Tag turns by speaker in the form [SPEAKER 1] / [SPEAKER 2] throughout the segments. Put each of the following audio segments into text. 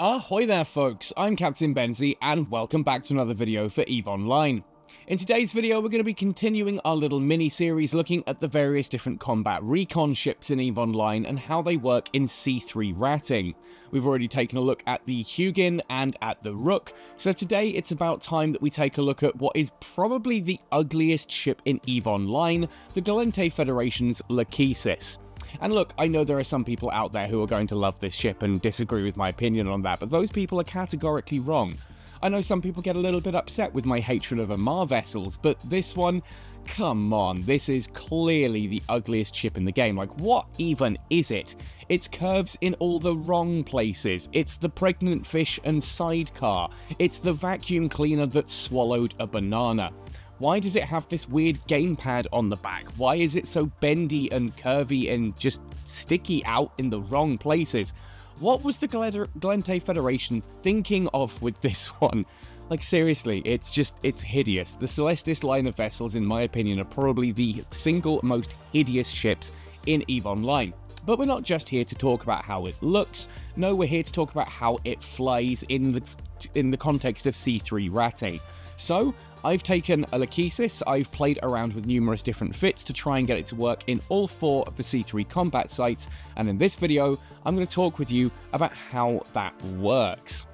[SPEAKER 1] Ahoy there folks, I'm Captain Benzie and welcome back to another video for EVE Online. In today's video we're going to be continuing our little mini-series looking at the various different combat recon ships in EVE Online and how they work in C3 ratting. We've already taken a look at the Hugin and at the Rook, so today it's about time that we take a look at what is probably the ugliest ship in EVE Online, the Gallente Federation's Lachesis. And look, I know there are some people out there who are going to love this ship and disagree with my opinion on that, but those people are categorically wrong. I know some people get a little bit upset with my hatred of Amar vessels, but this one, come on, this is clearly the ugliest ship in the game. Like, what even is it? It's curves in all the wrong places. It's the pregnant fish and sidecar. It's the vacuum cleaner that swallowed a banana. Why does it have this weird gamepad on the back? Why is it so bendy and curvy and just sticky out in the wrong places? What was the Gallente Federation thinking of with this one? Like, seriously, it's hideous. The Celestis line of vessels, in my opinion, are probably the single most hideous ships in EVE Online. But we're not just here to talk about how it looks. No, we're here to talk about how it flies in the context of C3 ratting. So, I've taken a Lachesis, I've played around with numerous different fits to try and get it to work in all 4 of the C3 combat sites, and in this video, I'm going to talk with you about how that works.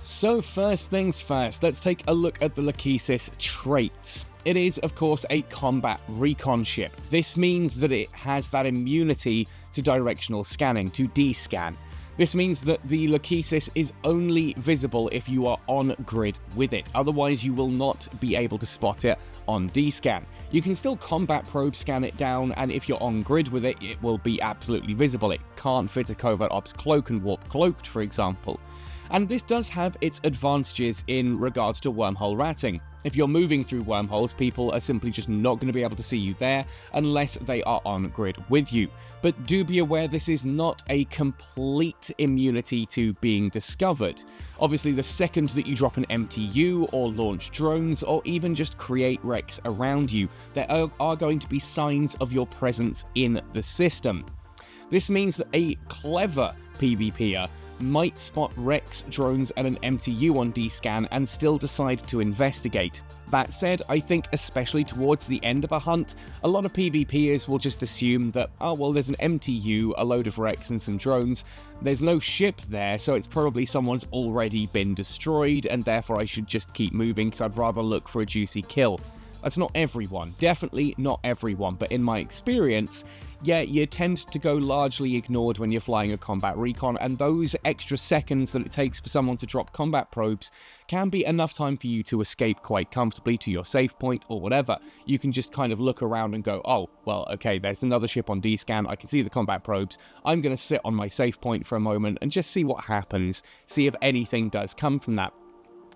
[SPEAKER 1] So first things first, let's take a look at the Lachesis traits. It is, of course, a combat recon ship. This means that it has that immunity to directional scanning, to D-scan. This means that the Lachesis is only visible if you are on grid with it, otherwise you will not be able to spot it on D-scan. You can still combat probe scan it down, and if you're on grid with it, it will be absolutely visible. It can't fit a covert ops cloak and warp cloaked, for example. And this does have its advantages in regards to wormhole ratting. If you're moving through wormholes, people are simply just not going to be able to see you there unless they are on grid with you. But do be aware this is not a complete immunity to being discovered. Obviously, the second that you drop an MTU or launch drones or even just create wrecks around you, there are going to be signs of your presence in the system. This means that a clever PvPer might spot wrecks, drones, and an MTU on D-scan and still decide to investigate. That said, I think especially towards the end of a hunt, a lot of PvPers will just assume that, oh well, there's an MTU, a load of wrecks, and some drones. There's no ship there, so it's probably someone's already been destroyed, and therefore I should just keep moving because I'd rather look for a juicy kill. That's not everyone, definitely not everyone, but in my experience, yeah, you tend to go largely ignored when you're flying a combat recon, and those extra seconds that it takes for someone to drop combat probes can be enough time for you to escape quite comfortably to your safe point or whatever. You can just kind of look around and go, oh, well, okay, there's another ship on D-scan, I can see the combat probes, I'm going to sit on my safe point for a moment and just see what happens, see if anything does come from that.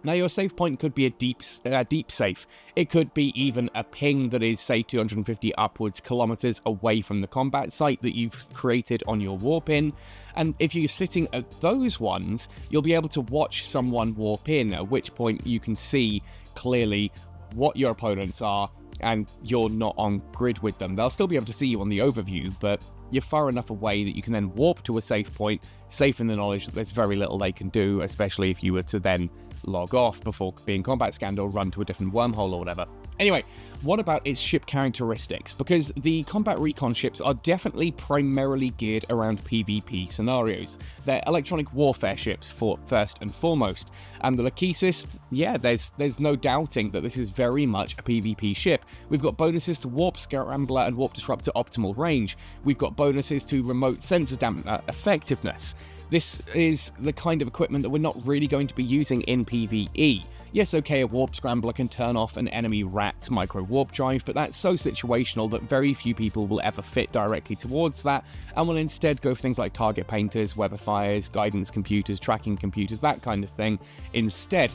[SPEAKER 1] Now, your safe point could be a deep safe. It could be even a ping that is, say, 250 upwards kilometers away from the combat site that you've created on your warp in. And if you're sitting at those ones, you'll be able to watch someone warp in, at which point you can see clearly what your opponents are, and you're not on grid with them. They'll still be able to see you on the overview, but you're far enough away that you can then warp to a safe point, safe in the knowledge that there's very little they can do, especially if you were to then log off before being combat scanned or run to a different wormhole or whatever. Anyway, what about its ship characteristics? Because the combat recon ships are definitely primarily geared around PvP scenarios. They're electronic warfare ships for first and foremost. And the Lachesis, yeah, there's no doubting that this is very much a PvP ship. We've got bonuses to Warp Scrambler and Warp Disruptor optimal range. We've got bonuses to remote sensor dampener effectiveness. This is the kind of equipment that we're not really going to be using in PvE. Yes, okay, a Warp Scrambler can turn off an enemy rat's micro warp drive, but that's so situational that very few people will ever fit directly towards that, and will instead go for things like target painters, weatherfires, guidance computers, tracking computers, that kind of thing instead.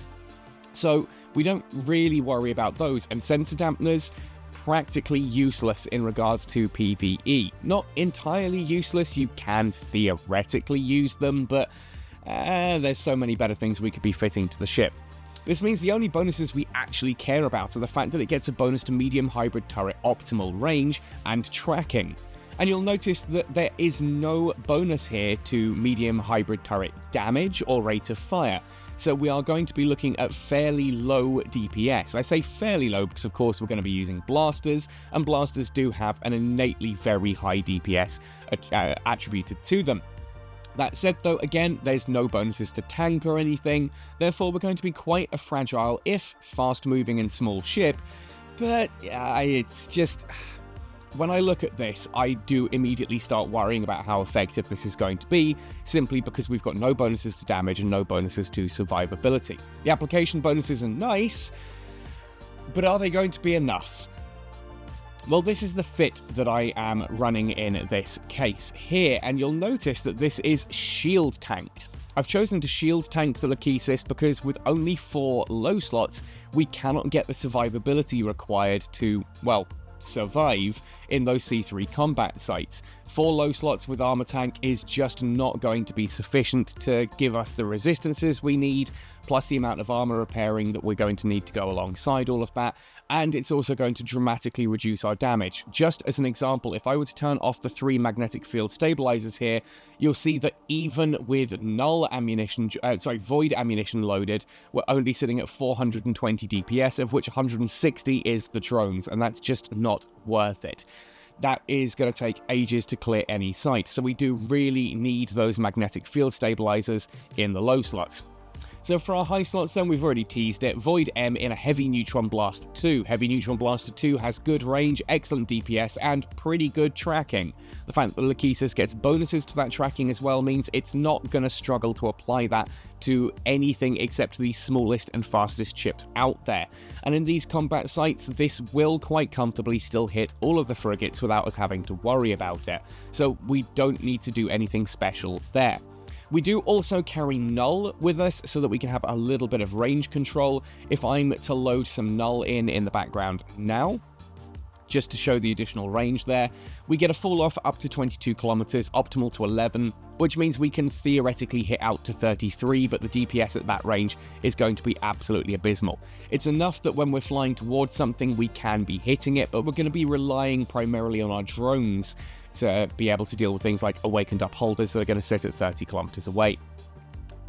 [SPEAKER 1] So we don't really worry about those, and sensor dampeners, practically useless in regards to PvE. Not entirely useless, you can theoretically use them, but there's so many better things we could be fitting to the ship. This means the only bonuses we actually care about are the fact that it gets a bonus to medium hybrid turret optimal range and tracking. And you'll notice that there is no bonus here to medium hybrid turret damage or rate of fire. So we are going to be looking at fairly low DPS. I say fairly low because, of course, we're going to be using blasters, and blasters do have an innately very high DPS attributed to them. That said, though, again, there's no bonuses to tank or anything, therefore we're going to be quite a fragile, if fast-moving and small ship, but it's just... When I look at this, I do immediately start worrying about how effective this is going to be, simply because we've got no bonuses to damage and no bonuses to survivability. The application bonuses are nice, but are they going to be enough? Well, this is the fit that I am running in this case here, and you'll notice that this is shield tanked. I've chosen to shield tank the Lachesis because with only 4 low slots, we cannot get the survivability required to, well, survive in those C3 combat sites. 4 low slots with armor tank is just not going to be sufficient to give us the resistances we need, plus the amount of armor repairing that we're going to need to go alongside all of that, and it's also going to dramatically reduce our damage. Just as an example, if I were to turn off the 3 magnetic field stabilizers here, you'll see that even with void ammunition loaded, we're only sitting at 420 DPS, of which 160 is the drones, and that's just not worth it. That is going to take ages to clear any site, so we do really need those magnetic field stabilizers in the low slots. So for our high slots then, we've already teased it. Void M in a Heavy Neutron Blaster II. Heavy Neutron Blaster II has good range, excellent DPS, and pretty good tracking. The fact that the Lachesis gets bonuses to that tracking as well means it's not going to struggle to apply that to anything except the smallest and fastest ships out there. And in these combat sites, this will quite comfortably still hit all of the frigates without us having to worry about it. So we don't need to do anything special there. We do also carry Null with us so that we can have a little bit of range control. If I'm to load some Null in the background now, just to show the additional range there, we get a fall off up to 22 kilometers, optimal to 11, which means we can theoretically hit out to 33, but the DPS at that range is going to be absolutely abysmal. It's enough that when we're flying towards something, we can be hitting it, but we're going to be relying primarily on our drones to be able to deal with things like awakened upholders that are going to sit at 30 kilometers away.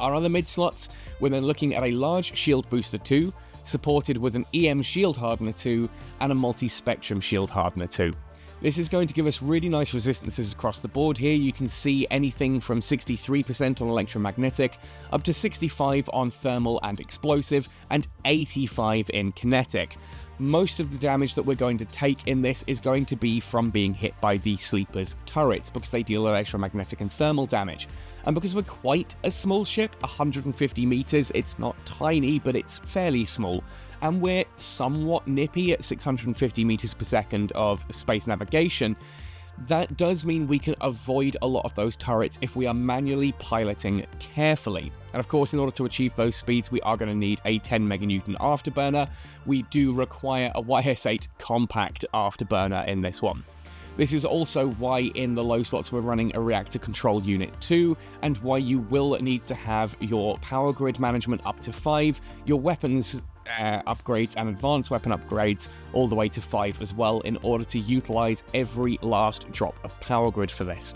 [SPEAKER 1] Our other mid slots, we're then looking at a large Shield Booster II, supported with an EM Shield Hardener II and a Multispectrum Shield Hardener II. This is going to give us really nice resistances across the board here. You can see anything from 63% on electromagnetic, up to 65 on thermal and explosive, and 85 in kinetic. Most of the damage that we're going to take in this is going to be from being hit by the Sleeper's turrets, because they deal electromagnetic and thermal damage. And because we're quite a small ship, 150 meters, it's not tiny, but it's fairly small, and we're somewhat nippy at 650 meters per second of space navigation, that does mean we can avoid a lot of those turrets if we are manually piloting carefully. And of course, in order to achieve those speeds, we are going to need a 10 meganewton afterburner. We do require a YS8 compact afterburner in this one. This is also why in the low slots we're running a Reactor Control Unit 2, and why you will need to have your power grid management up to 5, your weapons upgrades and advanced weapon upgrades all the way to 5 as well, in order to utilize every last drop of power grid for this.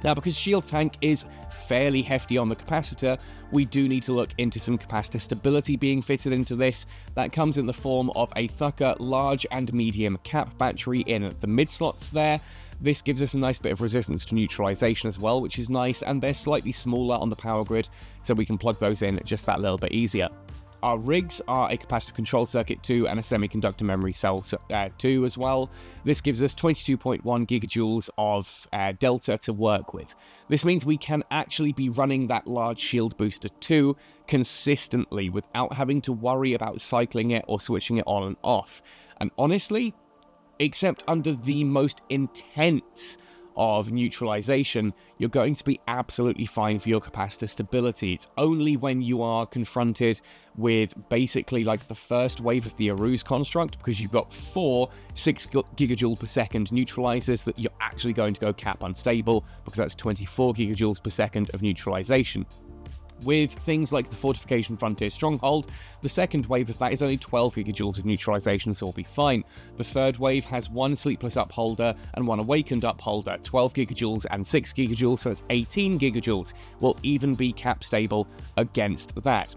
[SPEAKER 1] Now, because Shield Tank is fairly hefty on the capacitor, we do need to look into some capacitor stability being fitted into this. That comes in the form of a Thukker large and medium cap battery in the mid slots there. This gives us a nice bit of resistance to neutralization as well, which is nice, and they're slightly smaller on the power grid, so we can plug those in just that little bit easier. Our rigs are a capacitor control circuit 2 and a semiconductor memory cell 2 as well. This gives us 22.1 gigajoules of delta to work with. This means we can actually be running that large Shield Booster 2 consistently without having to worry about cycling it or switching it on and off. And honestly, except under the most intense of neutralization, you're going to be absolutely fine for your capacitor stability. It's only when you are confronted with basically like the first wave of the Aru's construct, because you've got 4 6 gigajoule per second neutralizers, that you're actually going to go cap unstable, because that's 24 gigajoules per second of neutralization. With things like the Fortification Frontier Stronghold, the second wave of that is only 12 gigajoules of neutralization, so we'll be fine. The third wave has one Sleepless Upholder and one Awakened Upholder, 12 gigajoules and 6 gigajoules, so it's 18 gigajoules. Will even be cap stable against that.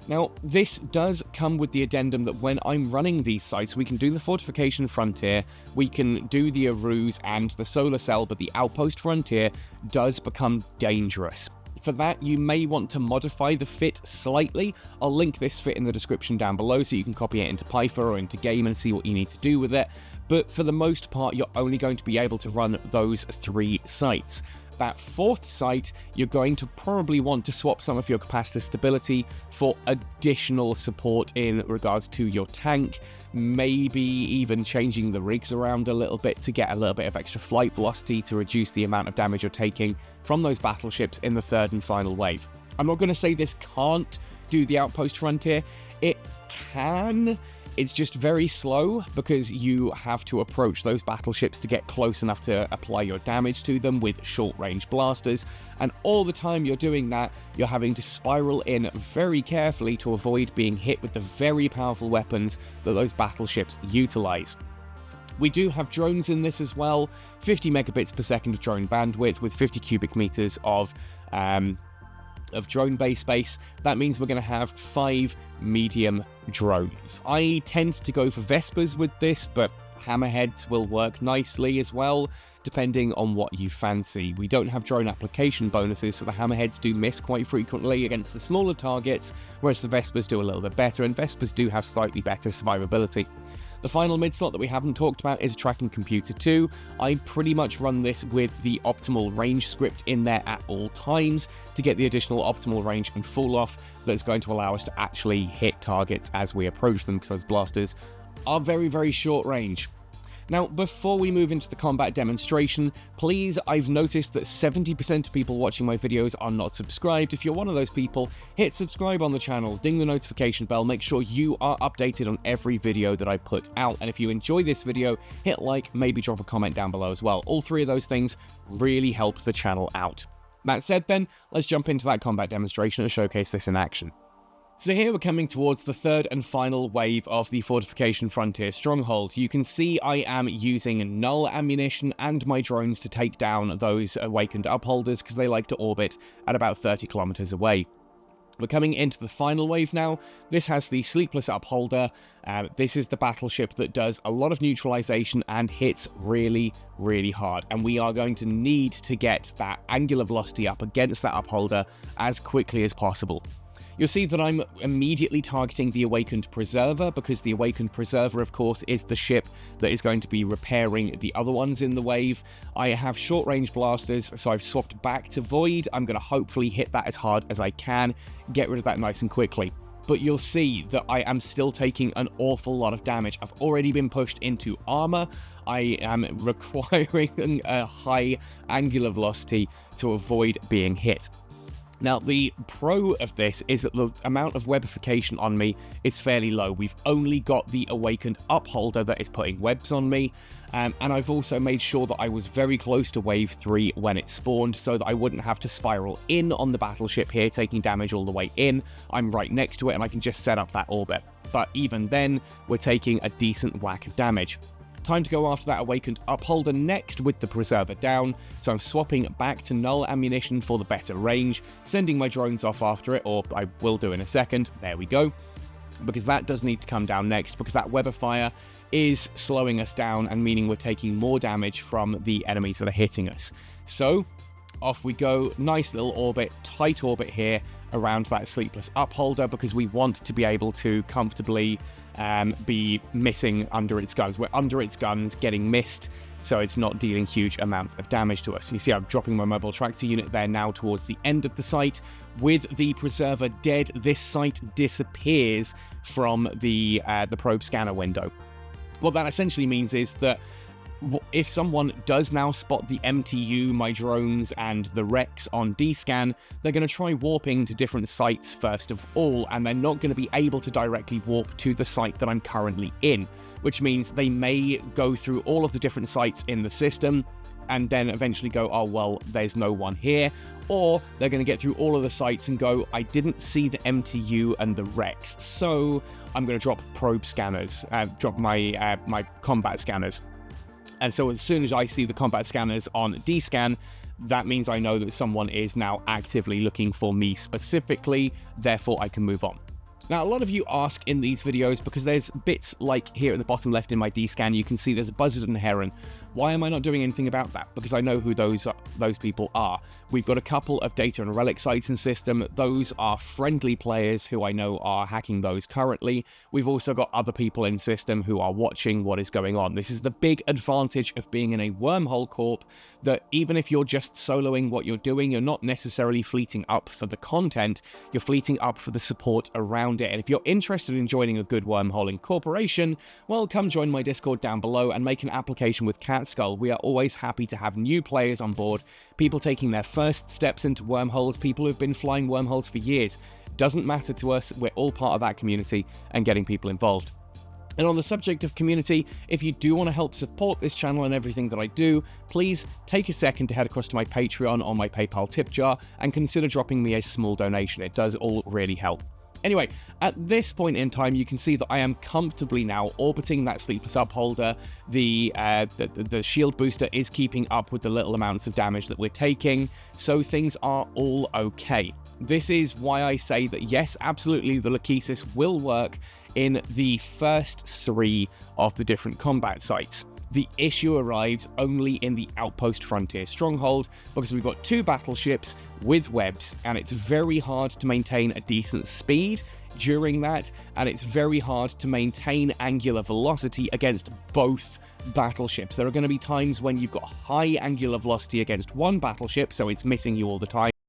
[SPEAKER 1] Now, this does come with the addendum that when I'm running these sites, we can do the Fortification Frontier, we can do the Arus and the Solar Cell, but the Outpost Frontier does become dangerous. For that, you may want to modify the fit slightly. I'll link this fit in the description down below so you can copy it into Python or into game and see what you need to do with it. But for the most part, you're only going to be able to run those 3 sites. That fourth site, you're going to probably want to swap some of your capacitor stability for additional support in regards to your tank, maybe even changing the rigs around a little bit to get a little bit of extra flight velocity to reduce the amount of damage you're taking from those battleships in the third and final wave. I'm not going to say this can't do the Outpost Frontier. It can. It's just very slow because you have to approach those battleships to get close enough to apply your damage to them with short-range blasters, and all the time you're doing that, you're having to spiral in very carefully to avoid being hit with the very powerful weapons that those battleships utilize. We do have drones in this as well, 50 megabits per second of drone bandwidth with 50 cubic meters of drone base space. That means we're going to have 5 medium drones. I tend to go for Vespers with this, but Hammerheads will work nicely as well, depending on what you fancy. We don't have drone application bonuses, so the Hammerheads do miss quite frequently against the smaller targets, whereas the Vespers do a little bit better, and Vespers do have slightly better survivability. The final mid-slot that we haven't talked about is a Tracking Computer 2. I pretty much run this with the optimal range script in there at all times to get the additional optimal range and fall-off that's going to allow us to actually hit targets as we approach them, because those blasters are very, very short range. Now, before we move into the combat demonstration, please, I've noticed that 70% of people watching my videos are not subscribed. If you're one of those people, hit subscribe on the channel, ding the notification bell, make sure you are updated on every video that I put out. And if you enjoy this video, hit like, maybe drop a comment down below as well. All 3 of those things really help the channel out. That said then, let's jump into that combat demonstration and showcase this in action. So here we're coming towards the third and final wave of the Fortification Frontier Stronghold. You can see I am using null ammunition and my drones to take down those Awakened Upholders because they like to orbit at about 30 kilometers away. We're coming into the final wave now. This has the Sleepless Upholder. This is the battleship that does a lot of neutralization and hits really, really hard. And we are going to need to get that angular velocity up against that Upholder as quickly as possible. You'll see that I'm immediately targeting the Awakened Preserver, because the Awakened Preserver, of course, is the ship that is going to be repairing the other ones in the wave. I have short-range blasters, so I've swapped back to Void. I'm going to hopefully hit that as hard as I can, get rid of that nice and quickly. But you'll see that I am still taking an awful lot of damage. I've already been pushed into armor. I am requiring a high angular velocity to avoid being hit. Now, the pro of this is that the amount of webification on me is fairly low. We've only got the Awakened Upholder that is putting webs on me, and I've also made sure that I was very close to Wave 3 when it spawned, so that I wouldn't have to spiral in on the battleship here, taking damage all the way in. I'm right next to it, and I can just set up that orbit. But even then, we're taking a decent whack of damage. Time to go after that Awakened Upholder next with the Preserver down, so I'm swapping back to null ammunition for the better range, sending my drones off after it, or I will do in a second. There we go. Because that does need to come down next, because that web of fire is slowing us down and meaning we're taking more damage from the enemies that are hitting us. So, off we go. Nice little orbit, tight orbit here around that Sleepless Upholder, because we want to be able to comfortably be missing under its guns. We're under its guns, getting missed, so it's not dealing huge amounts of damage to us. You see I'm dropping my mobile tractor unit there now towards the end of the site. With the Preserver dead, this site disappears from the probe scanner window. What that essentially means is that if someone does now spot the MTU, my drones, and the Rex on D-scan, they're going to try warping to different sites first of all, and they're not going to be able to directly warp to the site that I'm currently in, which means they may go through all of the different sites in the system, and then eventually go, oh, well, there's no one here. Or they're going to get through all of the sites and go, I didn't see the MTU and the Rex, so I'm going to drop probe scanners, drop my my combat scanners. And so as soon as I see the combat scanners on D-scan, that means I know that someone is now actively looking for me specifically, therefore I can move on. Now, a lot of you ask in these videos, because there's bits like here at the bottom left in my D-scan, you can see there's a buzzard and a heron. Why am I not doing anything about that? Because I know who those people are. We've got a couple of data and relic sites in system. Those are friendly players who I know are hacking those currently. We've also got other people in system who are watching what is going on. This is the big advantage of being in a wormhole corp, that even if you're just soloing what you're doing, you're not necessarily fleeting up for the content, you're fleeting up for the support around it. And if you're interested in joining a good wormhole incorporation, well, come join my Discord down below and make an application with Catskull. We are always happy to have new players on board, people taking their first steps into wormholes, people who've been flying wormholes for years. Doesn't matter to us, we're all part of that community and getting people involved. And on the subject of community, if you do want to help support this channel and everything that I do, please take a second to head across to my Patreon or my PayPal tip jar and consider dropping me a small donation. It does all really help. Anyway, at this point in time, you can see that I am comfortably now orbiting that sleepless upholder. The shield booster is keeping up with the little amounts of damage that we're taking, so things are all okay. This is why I say that yes, absolutely, the Lachesis will work in the first 3 of the different combat sites. The issue arrives only in the Outpost Frontier Stronghold, because we've got 2 battleships with webs, and it's very hard to maintain a decent speed during that, and it's very hard to maintain angular velocity against both battleships. There are going to be times when you've got high angular velocity against one battleship, so it's missing you all the time.